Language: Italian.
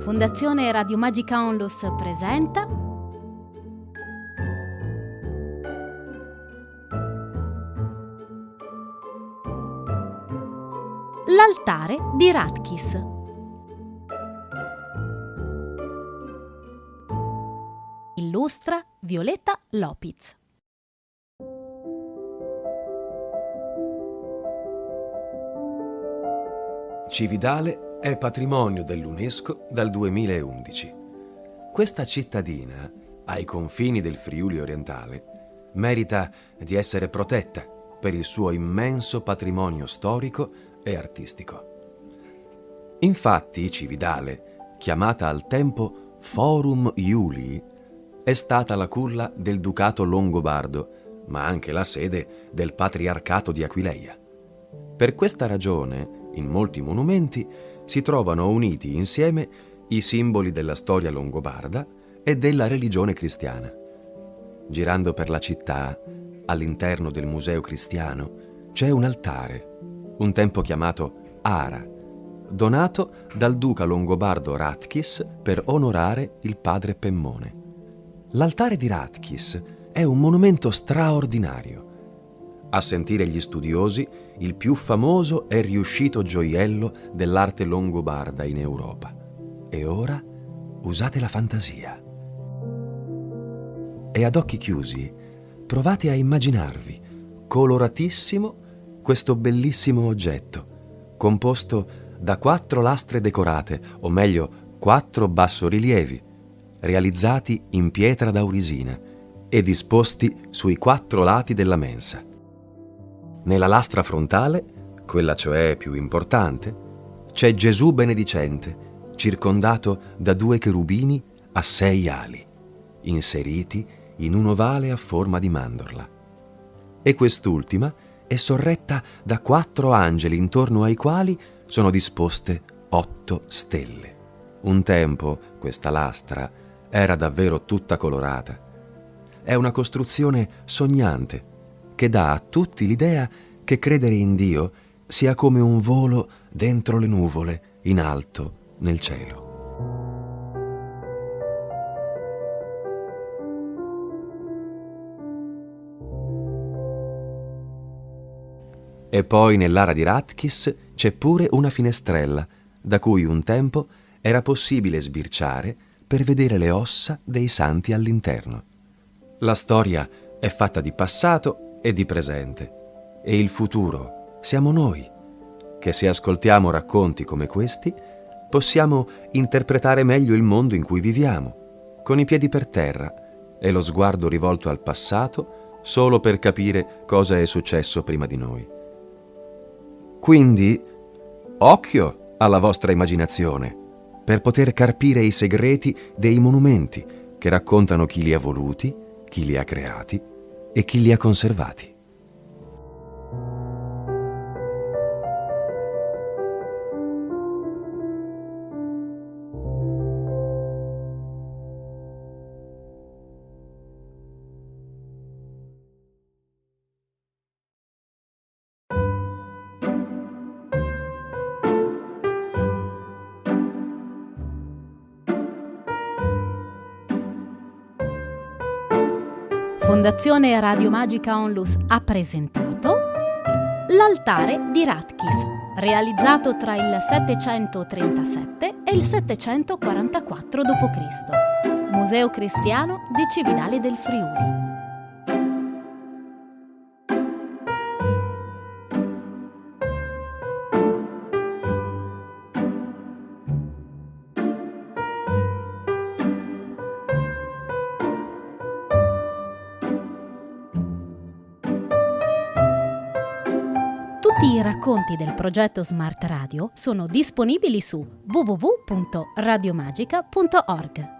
Fondazione Radio Magica Onlus presenta L'altare di Radkis. Illustra Violetta Lopiz. Cividale è patrimonio dell'UNESCO dal 2011. Questa cittadina, ai confini del Friuli orientale, merita di essere protetta per il suo immenso patrimonio storico e artistico. Infatti, Cividale, chiamata al tempo Forum Iulii, è stata la culla del Ducato Longobardo, ma anche la sede del Patriarcato di Aquileia. Per questa ragione, in molti monumenti si trovano uniti insieme i simboli della storia longobarda e della religione cristiana. Girando per la città, all'interno del Museo Cristiano, c'è un altare, un tempo chiamato Ara, donato dal duca longobardo Radkis per onorare il padre Pemmone. L'altare di Radkis è un monumento straordinario. A sentire gli studiosi, il più famoso e riuscito gioiello dell'arte longobarda in Europa. E ora usate la fantasia. E ad occhi chiusi provate a immaginarvi, coloratissimo, questo bellissimo oggetto, composto da 4 lastre decorate, o meglio 4 bassorilievi, realizzati in pietra daurisina e disposti sui 4 lati della mensa. Nella lastra frontale, quella cioè più importante, c'è Gesù benedicente, circondato da 2 cherubini a 6 ali, inseriti in un ovale a forma di mandorla. E quest'ultima è sorretta da 4 angeli intorno ai quali sono disposte 8 stelle. Un tempo questa lastra era davvero tutta colorata. È una costruzione sognante che dà a tutti l'idea che credere in Dio sia come un volo dentro le nuvole in alto nel cielo. E poi nell'Ara di Radkis c'è pure una finestrella da cui un tempo era possibile sbirciare per vedere le ossa dei santi all'interno. La storia è fatta di passato e di presente, e il futuro siamo noi, che se ascoltiamo racconti come questi possiamo interpretare meglio il mondo in cui viviamo, con i piedi per terra e lo sguardo rivolto al passato solo per capire cosa è successo prima di noi. Quindi, occhio alla vostra immaginazione per poter carpire i segreti dei monumenti che raccontano chi li ha voluti, chi li ha creati e chi li ha conservati. Fondazione Radio Magica Onlus ha presentato L'altare di Radkis, realizzato tra il 737 e il 744 d.C. Museo Cristiano di Cividale del Friuli. Tutti i racconti del progetto Smart Radio sono disponibili su www.radiomagica.org.